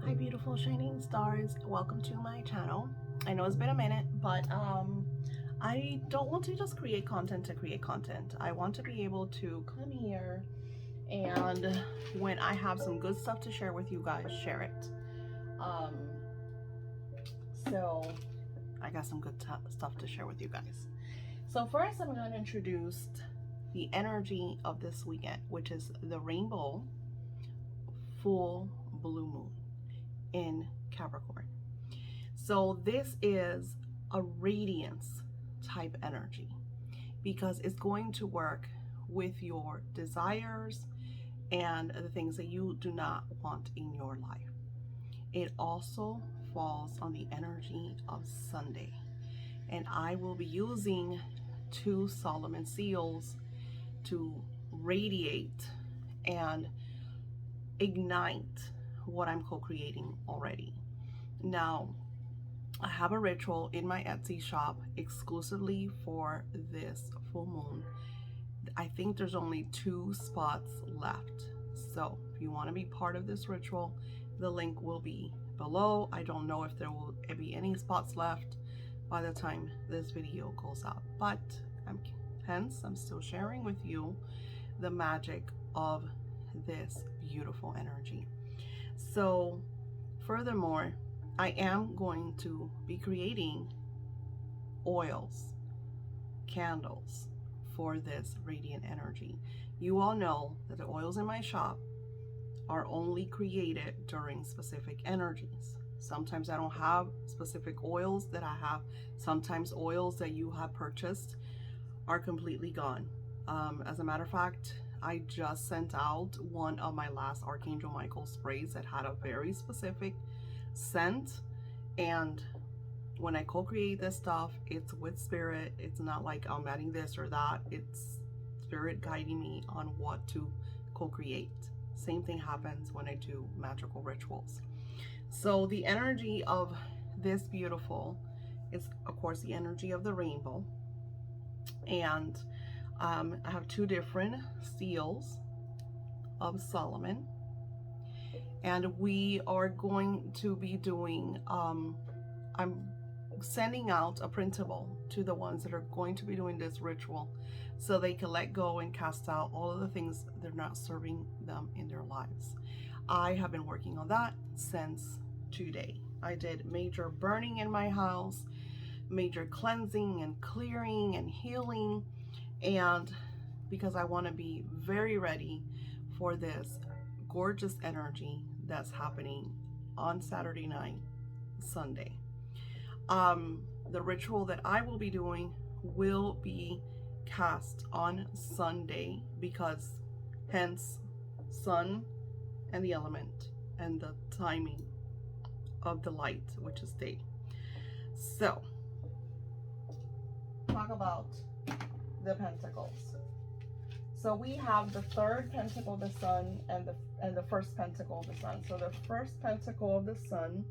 Hi beautiful shining stars, welcome to my channel. I know it's been a minute, but I don't want to just create content to create content. I want to be able to come here and when I have some good stuff to share with you guys, share it. um so I got some good stuff to share with you guys. So first I'm going to introduce the energy of this weekend, which is the rainbow full blue moon in Capricorn. So this is a radiance type energy because it's going to work with your desires and the things that you do not want in your life. It also falls on the energy of Sunday, and I will be using 2 Solomon seals to radiate and ignite what I'm co-creating already. Now, I have a ritual in my Etsy shop exclusively for this full moon. I think there's only 2 spots left. So if you want to be part of this ritual, the link will be below. I don't know if there will be any spots left by the time this video goes out, but I'm still sharing with you the magic of this beautiful energy. So furthermore, I am going to be creating oils, candles for this radiant energy. You all know that the oils in my shop are only created during specific energies. Sometimes I don't have specific oils that I have. Sometimes oils that you have purchased are completely gone. As a matter of fact, I just sent out one of my last Archangel Michael sprays that had a very specific scent, and when I co-create this stuff, it's with spirit. It's not like I'm adding this or that. It's spirit guiding me on what to co-create. Same thing happens when I do magical rituals. So the energy of this beautiful is, of course, the energy of the rainbow, and I have 2 different seals of Solomon, and we are going to be doing, I'm sending out a printable to the ones that are going to be doing this ritual so they can let go and cast out all of the things that are not serving them in their lives. I have been working on that since today. I did major burning in my house, major cleansing and clearing and healing, and because I want to be very ready for this gorgeous energy that's happening on Saturday night, Sunday. The ritual that I will be doing will be cast on Sunday because hence sun and the element and the timing of the light, which is day. So talk about the pentacles. So we have the 3rd pentacle of the sun and the 1st pentacle of the sun. So the 1st pentacle of the sun,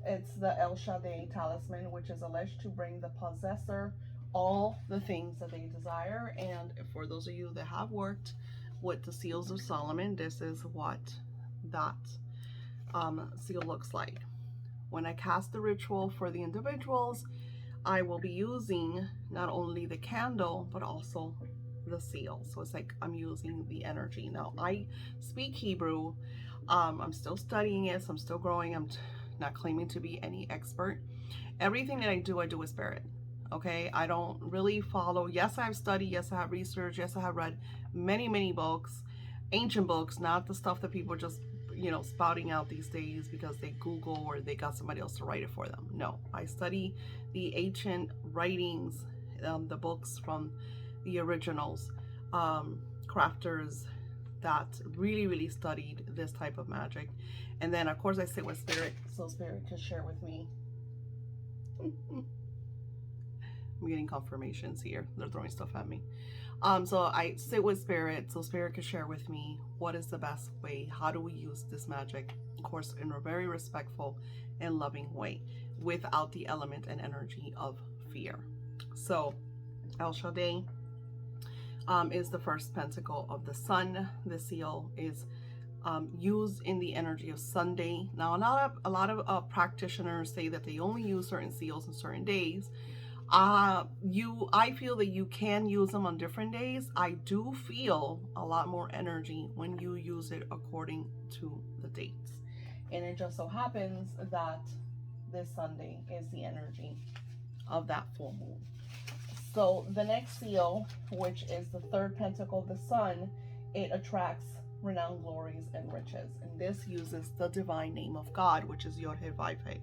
it's the El Shaddai talisman, which is alleged to bring the possessor all the things that they desire. And for those of you that have worked with the seals of Solomon, this is what that seal looks like. When I cast the ritual for the individuals, I will be using not only the candle but also the seal. So it's like I'm using the energy. Now I speak Hebrew. I'm still studying it, so I'm still growing. I'm not claiming to be any expert. Everything that I do with spirit. Okay, I don't really follow. Yes, I've studied. Yes, I have researched. Yes, I have read many books, ancient books, not the stuff that people just spouting out these days because they Google or they got somebody else to write it for them. No, I study the ancient writings, the books from the originals, crafters that really studied this type of magic. And then of course I sit with spirit so spirit can share with me. I'm getting confirmations here. They're throwing stuff at me. So I sit with spirit so spirit can share with me what is the best way, how do we use this magic, of course in a very respectful and loving way without the element and energy of fear. So El Shaddai is the 1st pentacle of the sun. The seal is used in the energy of Sunday. Now, a lot of practitioners say that they only use certain seals on certain days. I feel that you can use them on different days. I do feel a lot more energy when you use it according to the dates. And it just so happens that this Sunday is the energy of that full moon. So the next seal, which is the third pentacle of the sun, it attracts renowned glories and riches. And this uses the divine name of God, which is Yod He Vav He.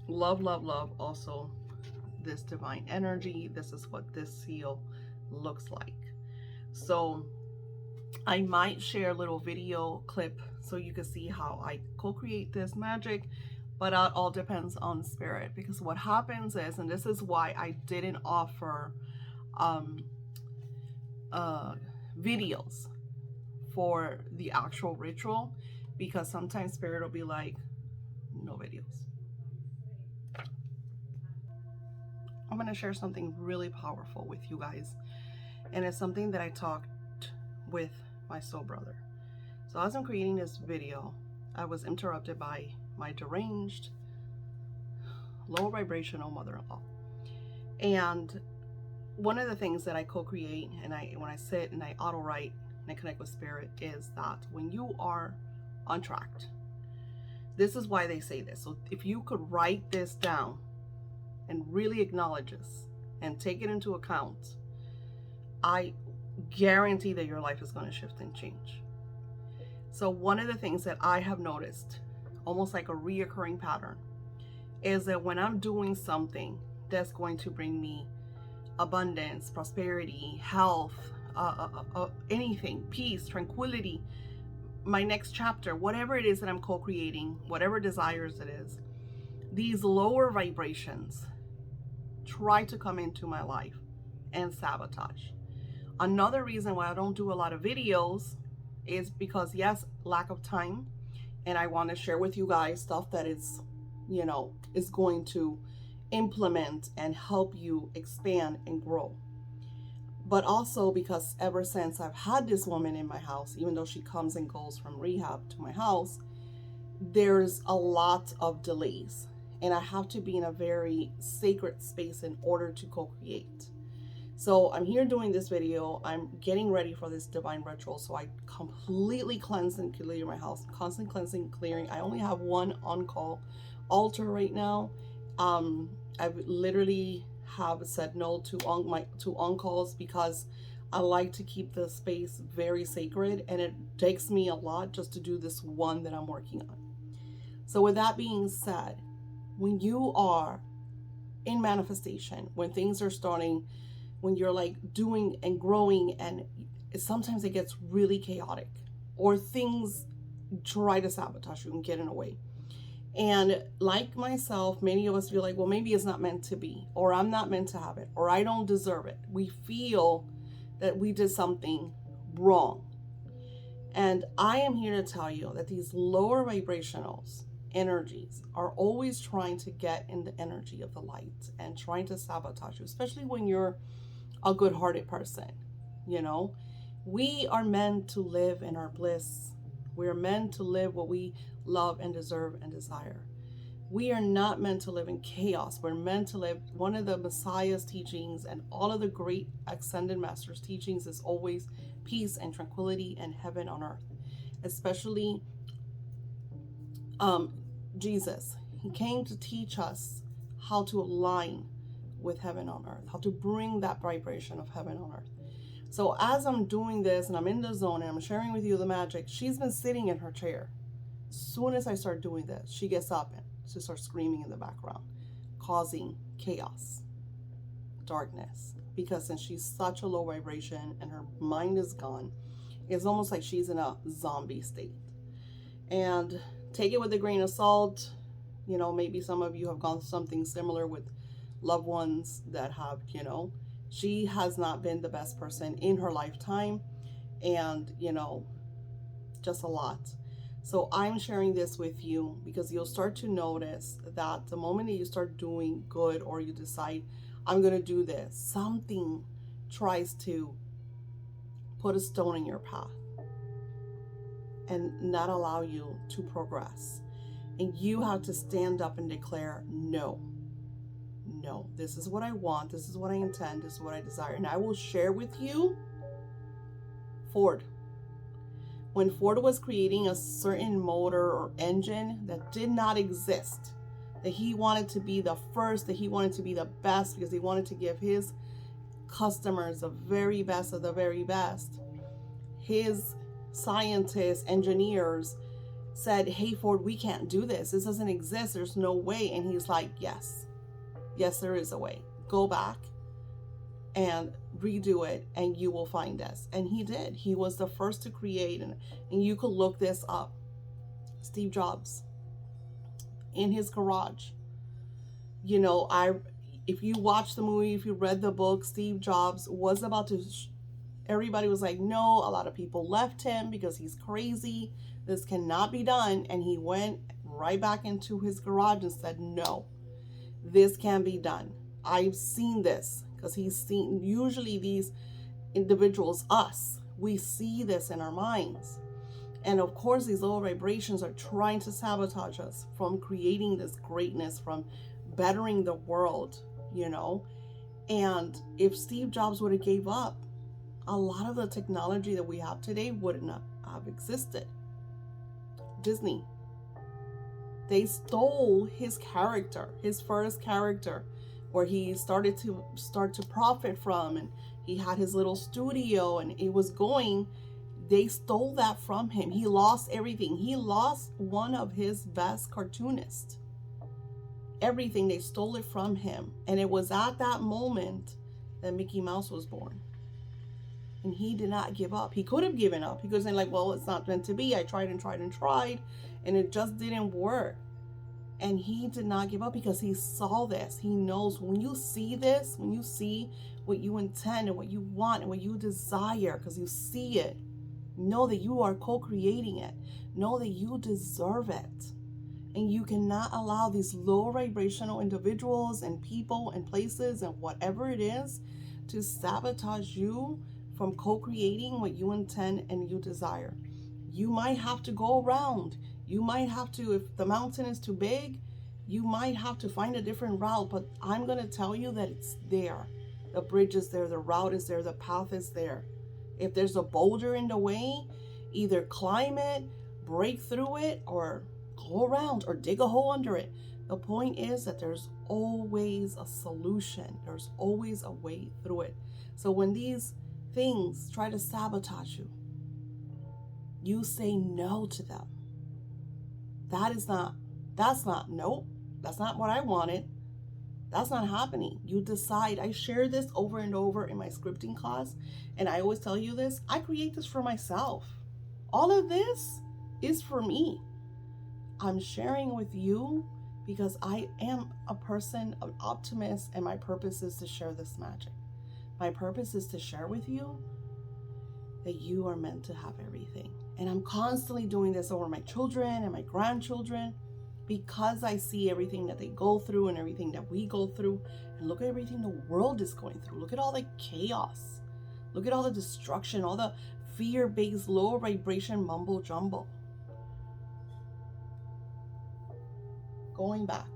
Love, love, love also this divine energy. This is what this seal looks like. So I might share a little video clip so you can see how I co-create this magic, but it all depends on spirit, because what happens is, and this is why I didn't offer videos for the actual ritual, because sometimes spirit will be like, no videos. I'm going to share something really powerful with you guys, and it's something that I talked with my soul brother. So as I'm creating this video, I was interrupted by my deranged, low vibrational mother-in-law. And one of the things that I co-create, and when I sit and I auto-write and I connect with spirit, is that when you are untracked, this is why they say this. So if you could write this down and really acknowledge this and take it into account, I guarantee that your life is going to shift and change. So one of the things that I have noticed, almost like a reoccurring pattern, is that when I'm doing something that's going to bring me abundance, prosperity, health, anything, peace, tranquility, my next chapter, whatever it is that I'm co-creating, whatever desires it is, these lower vibrations try to come into my life and sabotage. Another reason why I don't do a lot of videos is because, yes, lack of time, and I want to share with you guys stuff that is, is going to implement and help you expand and grow. But also because ever since I've had this woman in my house, even though she comes and goes from rehab to my house, there's a lot of delays, and I have to be in a very sacred space in order to co-create. So I'm here doing this video. I'm getting ready for this divine ritual. So I completely cleanse and clear my house, constant cleansing, clearing. I only have one on-call altar right now. I've literally have said no to on-calls because I like to keep the space very sacred, and it takes me a lot just to do this one that I'm working on. So with that being said, when you are in manifestation, when things are starting, when you're like doing and growing, and sometimes it gets really chaotic, or things try to sabotage you and get in the way. And like myself, many of us feel like, well, maybe it's not meant to be, or I'm not meant to have it, or I don't deserve it. We feel that we did something wrong. And I am here to tell you that these lower vibrationals energies are always trying to get in the energy of the light and trying to sabotage you, especially when you're a good-hearted person. We are meant to live in our bliss. We are meant to live what we love and deserve and desire. We are not meant to live in chaos. We're meant to live. One of the Messiah's teachings and all of the great ascended masters' teachings is always peace and tranquility and heaven on earth. Especially Jesus. He came to teach us how to align with heaven on earth, how to bring that vibration of heaven on earth. So as I'm doing this and I'm in the zone and I'm sharing with you the magic, she's been sitting in her chair. As soon as I start doing this, she gets up and she starts screaming in the background, causing chaos, darkness. Because since she's such a low vibration and her mind is gone, it's almost like she's in a zombie state. And take it with a grain of salt. Maybe some of you have gone through something similar with loved ones that have, she has not been the best person in her lifetime, and just a lot. So I'm sharing this with you because you'll start to notice that the moment that you start doing good, or you decide, I'm going to do this, something tries to put a stone in your path. and not allow you to progress. And you have to stand up and declare, no, no, this is what I want, this is what I intend, this is what I desire. And I will share with you Ford. When Ford was creating a certain motor or engine that did not exist, that he wanted to be the first, that he wanted to be the best, because he wanted to give his customers the very best of the very best. His scientists, engineers said, hey, Ford, we can't do this. This doesn't exist. There's no way. And he's like, yes, there is a way. Go back and redo it and you will find us. And he did. He was the first to create, and you could look this up. Steve Jobs in his garage. You know, if you watch the movie, if you read the book, Steve Jobs was about to everybody was like, no, a lot of people left him because he's crazy. This cannot be done. And he went right back into his garage and said, no, this can be done. I've seen this, because he's seen, usually these individuals, us, we see this in our minds. And of course, these lower vibrations are trying to sabotage us from creating this greatness, from bettering the world, you know. And if Steve Jobs would have gave up, a lot of the technology that we have today would not have existed. Disney, they stole his character, his first character, where he started to profit from, and he had his little studio and it was going. They stole that from him. He lost everything. He lost one of his best cartoonists. Everything, they stole it from him. And it was at that moment that Mickey Mouse was born. And he did not give up. He could have given up. He could have said, like, well, it's not meant to be. I tried and tried and tried, and it just didn't work. And he did not give up because he saw this. He knows when you see this, when you see what you intend and what you want and what you desire, because you see it, know that you are co-creating it. Know that you deserve it. And you cannot allow these low vibrational individuals and people and places and whatever it is to sabotage you from co-creating what you intend and you desire. You might have to go around. You might have to, if the mountain is too big, you might have to find a different route, but I'm going to tell you that it's there. The bridge is there, the route is there, the path is there. If there's a boulder in the way, either climb it, break through it, or go around or dig a hole under it. The point is that there's always a solution. There's always a way through it. So when these things try to sabotage you, you say no to them. That's not what I wanted. That's not happening. You decide. I share this over and over in my scripting class, and I always tell you this. I create this for myself. All of this is for me. I'm sharing with you because I am a person, an optimist, and my purpose is to share this magic. My purpose is to share with you that you are meant to have everything. And I'm constantly doing this over my children and my grandchildren, because I see everything that they go through and everything that we go through. And look at everything the world is going through. Look at all the chaos. Look at all the destruction, all the fear-based, low vibration mumbo jumbo. Going back,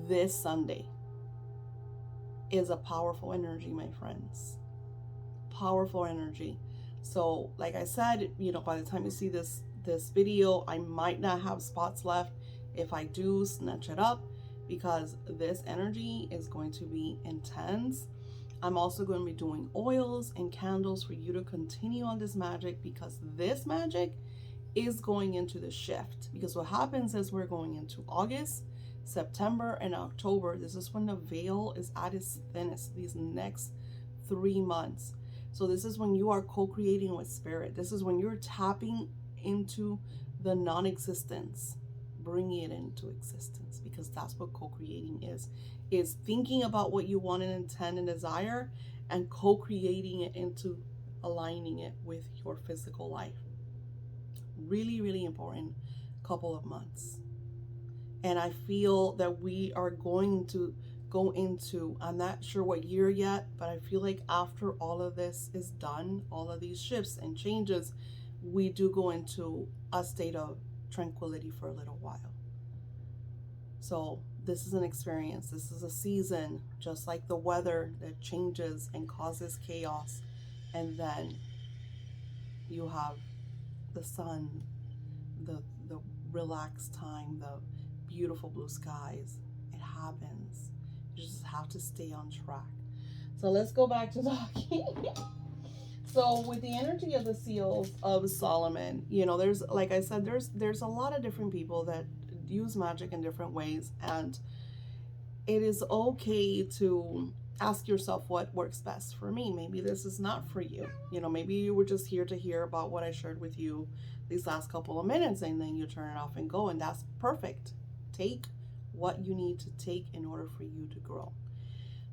this Sunday is a powerful energy, my friends. Powerful energy. So like I said, by the time you see this video, I might not have spots left. If I do, snatch it up, because this energy is going to be intense. I'm also going to be doing oils and candles for you to continue on this magic, because this magic is going into the shift. Because what happens is we're going into August, September, and October. This is when the veil is at its thinnest, these next 3 months. So this is when you are co-creating with spirit. This is when you're tapping into the non-existence, bringing it into existence, because that's what co-creating is thinking about what you want and intend and desire, and co-creating it into aligning it with your physical life. Really, really important couple of months. And I feel that we are going to go into, I'm not sure what year yet, but I feel like after all of this is done, all of these shifts and changes, we do go into a state of tranquility for a little while. So this is an experience. This is a season, just like the weather that changes and causes chaos. And then you have the sun, the relaxed time, the beautiful blue skies. It happens. You just have to stay on track. So let's go back to talking. So with the energy of the seals of Solomon, you know, there's, like I said, there's a lot of different people that use magic in different ways, and it is okay to ask yourself what works best for me. Maybe this is not for you. You know, maybe you were just here to hear about what I shared with you these last couple of minutes, and then you turn it off and go, and that's perfect. Take what you need to take in order for you to grow.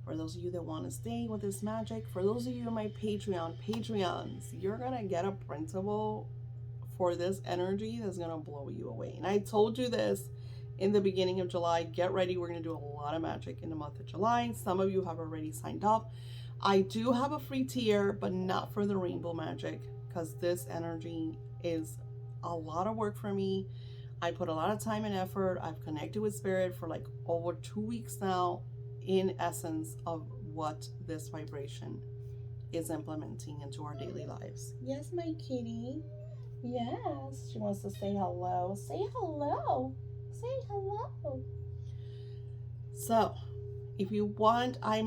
For those of you that want to stay with this magic, for those of you in my Patreons, you're going to get a printable for this energy that's going to blow you away. And I told you this in the beginning of July. Get ready. We're going to do a lot of magic in the month of July. Some of you have already signed up. I do have a free tier, but not for the rainbow magic, because this energy is a lot of work for me. I put a lot of time and effort. I've connected with spirit for like over 2 weeks now, in essence of what this vibration is implementing into our daily lives. Yes, my kitty. Yes, she wants to say hello. Say hello. Say hello. So, if you want, I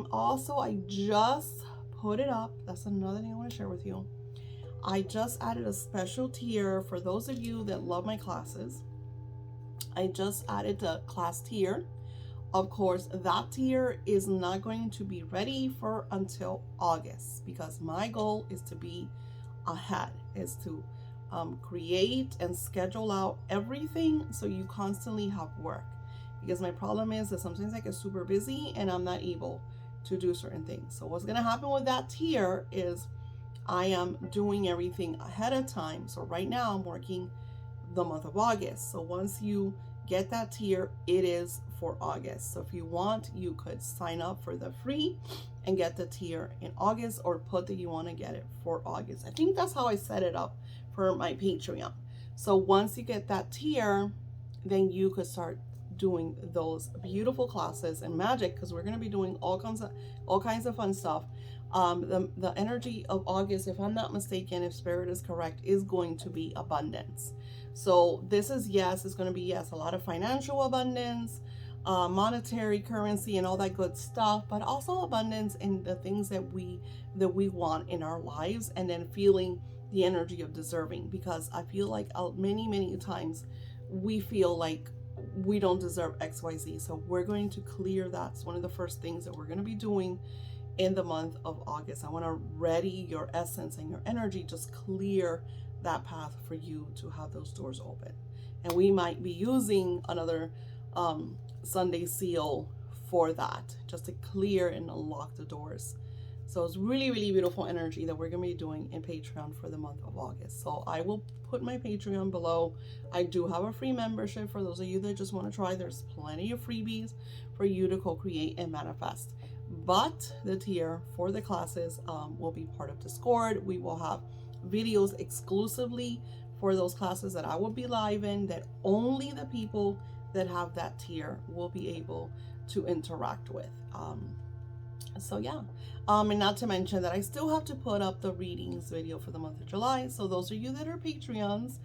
just put it up. That's another thing I want to share with you. I just added a special tier for those of you that love my classes. I just added the class tier. Of course, that tier is not going to be ready for until August, because my goal is to be ahead, is to create and schedule out everything so you constantly have work. Because my problem is that sometimes I get super busy and I'm not able to do certain things. So what's going to happen with that tier is I am doing everything ahead of time. So right now I'm working the month of August. So once you get that tier, it is for August. So if you want, you could sign up for the free and get the tier in August, or put that you want to get it for August. I think that's how I set it up for my Patreon. So once you get that tier, then you could start doing those beautiful classes and magic, because we're going to be doing all kinds of fun stuff. The energy of August, if I'm not mistaken, if spirit is correct, is going to be abundance. So this is, yes, it's going to be, yes, a lot of financial abundance, monetary currency and all that good stuff, but also abundance in the things that we want in our lives, and then feeling the energy of deserving, because I feel like many times we feel like we don't deserve XYZ. So we're going to clear that. It's one of the first things that we're going to be doing in the month of August. I want to ready your essence and your energy, just clear that path for you to have those doors open. And we might be using another Sunday seal for that, just to clear and unlock the doors. So it's really beautiful energy that we're going to be doing in Patreon for the month of August. So I will put my Patreon below. I do have a free membership for those of you that just want to try. There's plenty of freebies for you to co-create and manifest. But the tier for the classes will be part of Discord. We will have videos exclusively for those classes that I will be live in, that only the people that have that tier will be able to interact with. So yeah, and not to mention that I still have to put up the readings video for the month of July. So those of you that are Patreons,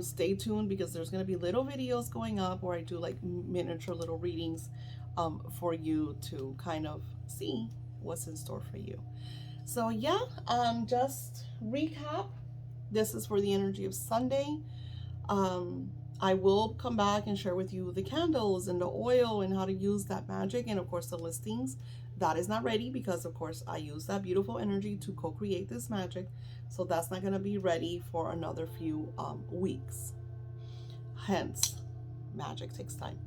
stay tuned, because there's going to be little videos going up where I do like miniature little readings for you to kind of see what's in store for you. So yeah, just recap. This is for the energy of Sunday. I will come back and share with you the candles and the oil and how to use that magic, and of course the listings. That is not ready because of course I use that beautiful energy to co-create this magic. So that's not going to be ready for another few weeks. Hence, magic takes time.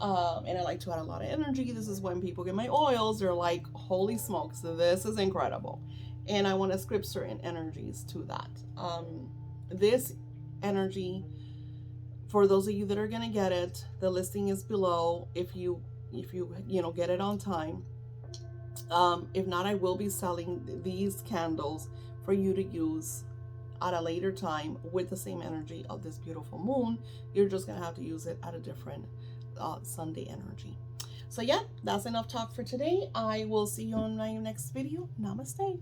And I like to add a lot of energy. This is when people get my oils, they're like, holy smokes, this is incredible. And I want to script certain energies to that. This energy, for those of you that are going to get it, the listing is below if you get it on time. If not, I will be selling these candles for you to use at a later time with the same energy of this beautiful moon. You're just going to have to use it at a different Sunday energy. So yeah, that's enough talk for today. I will see you on my next video. Namaste.